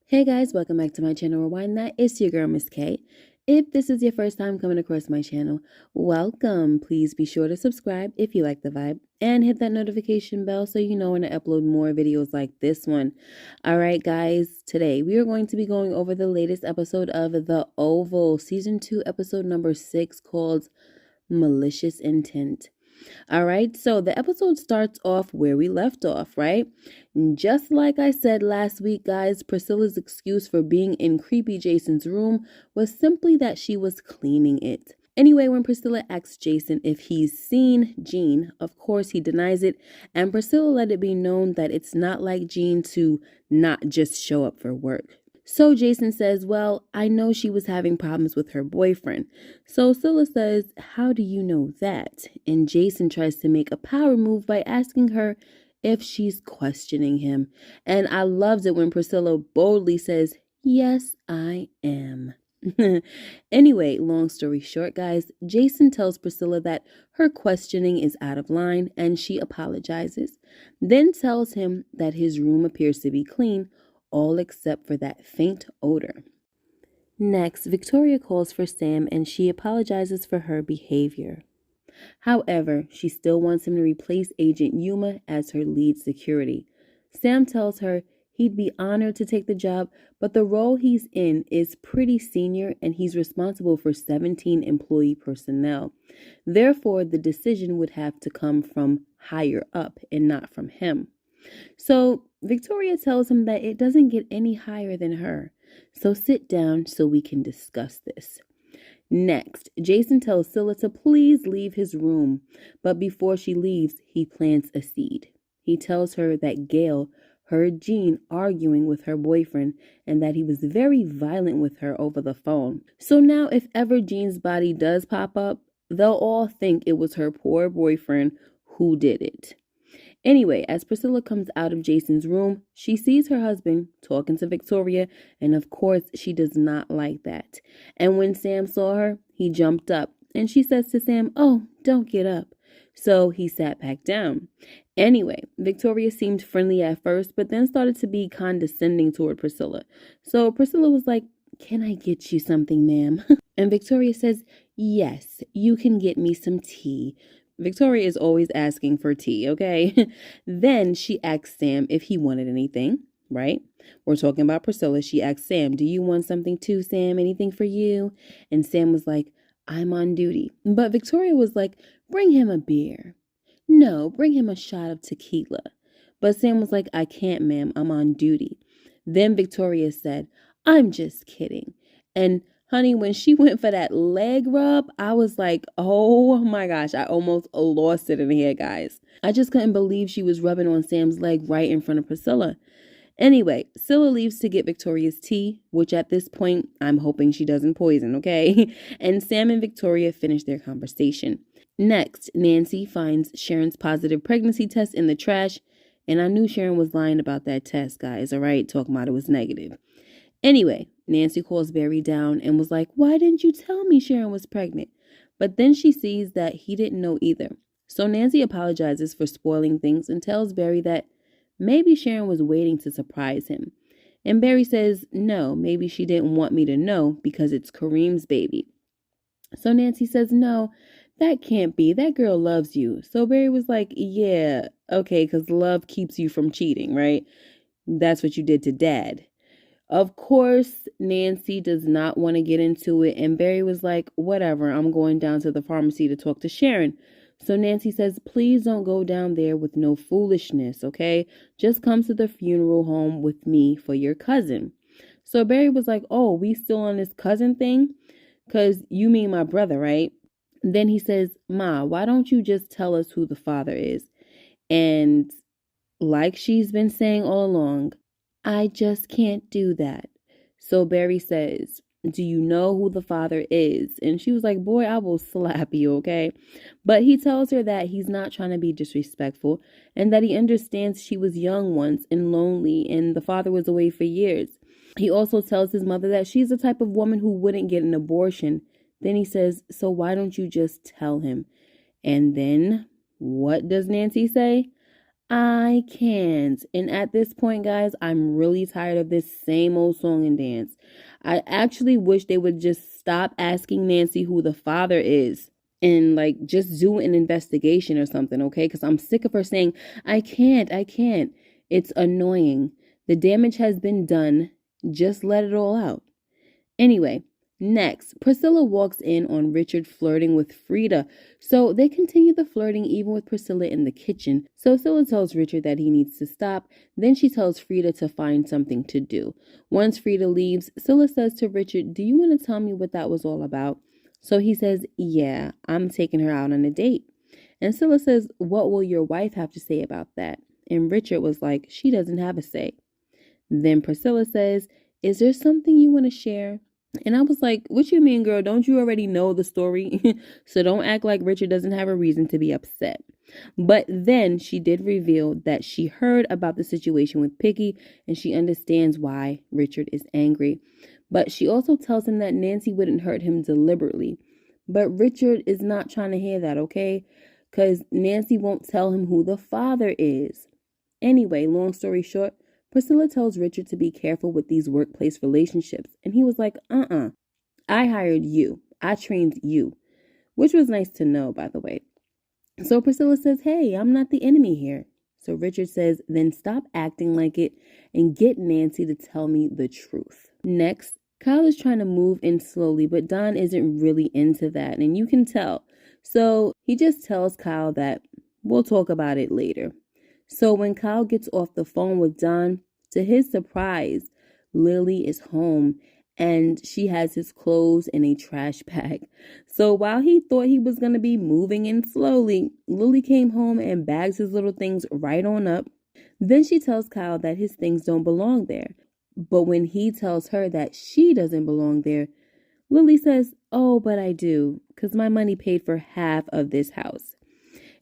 Hey guys, welcome back to my channel Rewind That. It's your girl Miss K. If this is your first time coming across my channel, welcome. Please be sure to subscribe if you like the vibe and hit that notification bell so you know when I upload more videos like this one. Alright guys, today we are going to be going over the latest episode of The Oval, Season 2, episode number 6, called Malicious Intent. All right, so the episode starts off where we left off, right? Just like I said last week, guys, Priscilla's excuse for being in creepy Jason's room was simply that she was cleaning it. Anyway, when Priscilla asks Jason if he's seen Jean, of course he denies it, and Priscilla let it be known that it's not like Jean to not just show up for work. So Jason says, well, I know she was having problems with her boyfriend. So Scylla says, how do you know that? And Jason tries to make a power move by asking her if she's questioning him. And I loved it when Priscilla boldly says, yes, I am. Anyway, long story short, guys, Jason tells Priscilla that her questioning is out of line and she apologizes, then tells him that his room appears to be clean, all except for that faint odor. Next, Victoria calls for Sam and she apologizes for her behavior. However, she still wants him to replace Agent Yuma as her lead security. Sam tells her he'd be honored to take the job, but the role he's in is pretty senior and he's responsible for 17 employee personnel. Therefore, the decision would have to come from higher up and not from him. So Victoria tells him that it doesn't get any higher than her. So sit down so we can discuss this. Next, Jason tells Scylla to please leave his room, but before she leaves, he plants a seed. He tells her that Gail heard Jean arguing with her boyfriend and that he was very violent with her over the phone. So now if ever Jean's body does pop up, they'll all think it was her poor boyfriend who did it. Anyway, as Priscilla comes out of Jason's room, she sees her husband talking to Victoria, and of course, she does not like that. And when Sam saw her, he jumped up, and she says to Sam, oh, don't get up. So he sat back down. Anyway, Victoria seemed friendly at first, but then started to be condescending toward Priscilla. So Priscilla was like, can I get you something, ma'am? And Victoria says, yes, you can get me some tea. Victoria is always asking for tea, okay? Then she asks Sam if he wanted anything, right? We're talking about Priscilla. She asks Sam, do you want something too, Sam? Anything for you? And Sam was like, I'm on duty. But Victoria was like, bring him a beer. No, bring him a shot of tequila. But Sam was like, I can't, ma'am. I'm on duty. Then Victoria said, I'm just kidding. And honey, when she went for that leg rub, I was like, oh my gosh, I almost lost it in here, guys. I just couldn't believe she was rubbing on Sam's leg right in front of Priscilla. Anyway, Scylla leaves to get Victoria's tea, which at this point, I'm hoping she doesn't poison, okay? And Sam and Victoria finish their conversation. Next, Nancy finds Sharon's positive pregnancy test in the trash, and I knew Sharon was lying about that test, guys, all right? Talking about it was negative. Anyway, Nancy calls Barry down and was like, why didn't you tell me Sharon was pregnant? But then she sees that he didn't know either. So Nancy apologizes for spoiling things and tells Barry that maybe Sharon was waiting to surprise him. And Barry says, no, maybe she didn't want me to know because it's Kareem's baby. So Nancy says, no, that can't be. That girl loves you. So Barry was like, yeah, okay, because love keeps you from cheating, right? That's what you did to Dad. Of course, Nancy does not want to get into it, and Barry was like, whatever, I'm going down to the pharmacy to talk to Sharon. So Nancy says, please don't go down there with no foolishness, okay? Just come to the funeral home with me for your cousin. So Barry was like, oh, we still on this cousin thing? Because you mean my brother, right? Then he says, Ma, why don't you just tell us who the father is? And like she's been saying all along, I just can't do that. So Barry says, do you know who the father is? And she was like, boy, I will slap you, okay? But he tells her that he's not trying to be disrespectful and that he understands she was young once and lonely and the father was away for years. He also tells his mother that she's the type of woman who wouldn't get an abortion. Then he says, so why don't you just tell him? And then what does Nancy say? I can't. And at this point, guys, I'm really tired of this same old song and dance. I actually wish they would just stop asking Nancy who the father is and like just do an investigation or something, okay? Because I'm sick of her saying, I can't. It's annoying. The damage has been done. Just let it all out. Anyway, next, Priscilla walks in on Richard flirting with Frida. So they continue the flirting even with Priscilla in the kitchen. So Priscilla tells Richard that he needs to stop. Then she tells Frida to find something to do. Once Frida leaves, Priscilla says to Richard, "Do you want to tell me what that was all about?" So he says, "Yeah, I'm taking her out on a date." And Priscilla says, "What will your wife have to say about that?" And Richard was like, "She doesn't have a say." Then Priscilla says, "Is there something you want to share?" And I was like, "What you mean, girl? Don't you already know the story?" So don't act like Richard doesn't have a reason to be upset. But then she did reveal that she heard about the situation with Piggy and she understands why Richard is angry. But she also tells him that Nancy wouldn't hurt him deliberately. But Richard is not trying to hear that, okay? Because Nancy won't tell him who the father is. Anyway, long story short, Priscilla tells Richard to be careful with these workplace relationships. And he was like, I hired you. I trained you. Which was nice to know, by the way. So Priscilla says, "Hey, I'm not the enemy here." So Richard says, "Then stop acting like it and get Nancy to tell me the truth." Next, Kyle is trying to move in slowly, but Don isn't really into that. And you can tell. So he just tells Kyle that we'll talk about it later. So when Kyle gets off the phone with Don, to his surprise, Lillie is home and she has his clothes in a trash bag. So while he thought he was going to be moving in slowly, Lillie came home and bags his little things right on up. Then she tells Kyle that his things don't belong there. But when he tells her that she doesn't belong there, Lillie says, "Oh, but I do, because my money paid for half of this house."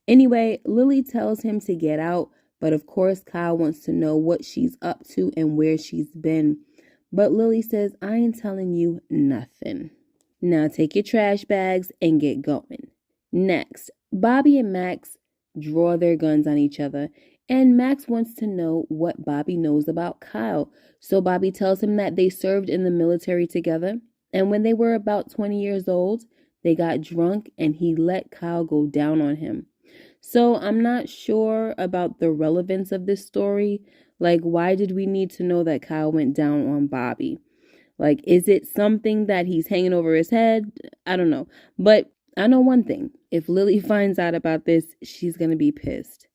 Anyway, Lillie tells him to get out, but of course Kyle wants to know what she's up to and where she's been. But Lillie says, "I ain't telling you nothing. Now take your trash bags and get going." Next, Bobby and Max draw their guns on each other, and Max wants to know what Bobby knows about Kyle. So Bobby tells him that they served in the military together, and when they were about 20 years old, they got drunk and he let Kyle go down on him. So I'm not sure about the relevance of this story. Like, why did we need to know that Kyle went down on Bobby? Like, is it something that he's hanging over his head? I don't know. But I know one thing. If Lillie finds out about this, she's going to be pissed.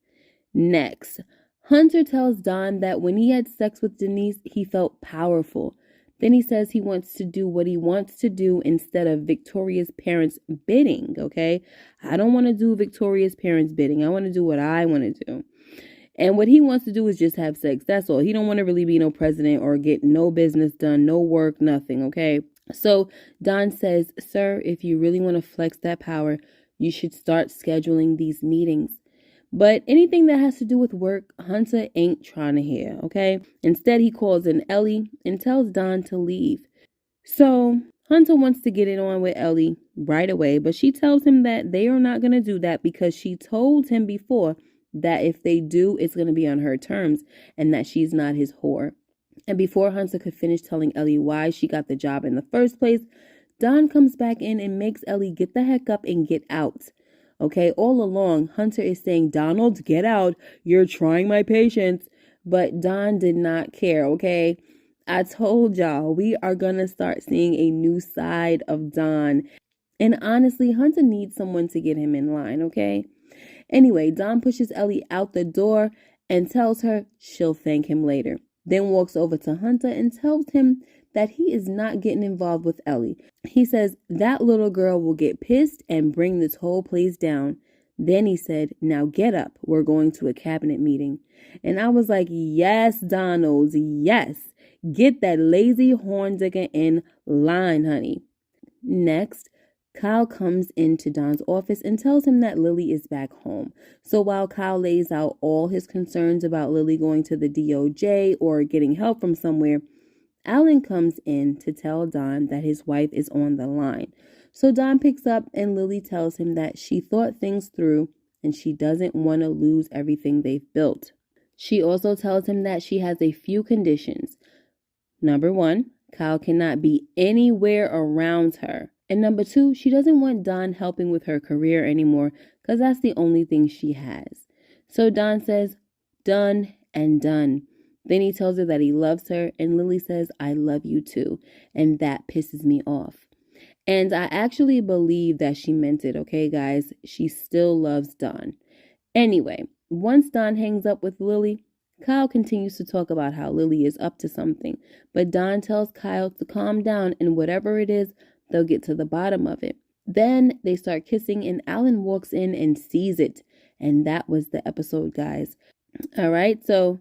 Next, Hunter tells Don that when he had sex with Denise, he felt powerful. Then he says he wants to do what he wants to do instead of Victoria's parents' bidding, okay? I don't want to do Victoria's parents' bidding. I want to do what I want to do. And what he wants to do is just have sex. That's all. He don't want to really be no president or get no business done, no work, nothing, okay? So Don says, "Sir, if you really want to flex that power, you should start scheduling these meetings." But anything that has to do with work, Hunter ain't trying to hear, okay? Instead, he calls in Ellie and tells Don to leave. So Hunter wants to get it on with Ellie right away, but she tells him that they are not going to do that because she told him before that if they do, it's going to be on her terms and that she's not his whore. And before Hunter could finish telling Ellie why she got the job in the first place, Don comes back in and makes Ellie get the heck up and get out. Okay, all along, Hunter is saying, "Donald, get out. You're trying my patience." But Don did not care, okay? I told y'all, we are going to start seeing a new side of Don. And honestly, Hunter needs someone to get him in line, okay? Anyway, Don pushes Ellie out the door and tells her she'll thank him later. Then walks over to Hunter and tells him that he is not getting involved with Ellie. He says that little girl will get pissed and bring this whole place down. Then he said, "Now get up. We're going to a cabinet meeting." And I was like, yes, Donald, yes. Get that lazy horn digger in line, honey. Next, Kyle comes into Don's office and tells him that Lillie is back home. So while Kyle lays out all his concerns about Lillie going to the DOJ or getting help from somewhere, Alan comes in to tell Don that his wife is on the line. So Don picks up and Lillie tells him that she thought things through and she doesn't want to lose everything they've built. She also tells him that she has a few conditions. Number 1, Kyle cannot be anywhere around her. And number 2, she doesn't want Don helping with her career anymore because that's the only thing she has. So Don says, done and done. Then he tells her that he loves her, and Lillie says, I love you too. And that pisses me off. And I actually believe that she meant it, okay, guys? She still loves Don. Anyway, once Don hangs up with Lillie, Kyle continues to talk about how Lillie is up to something, but Don tells Kyle to calm down, and whatever it is, they'll get to the bottom of it. Then they start kissing, and Alan walks in and sees it. And that was the episode, guys. All right, so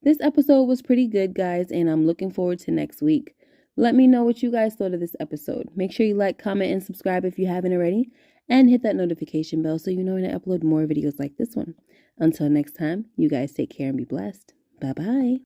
this episode was pretty good, guys, and I'm looking forward to next week. Let me know what you guys thought of this episode. Make sure you like, comment, and subscribe if you haven't already. And hit that notification bell so you know when I upload more videos like this one. Until next time, you guys take care and be blessed. Bye-bye.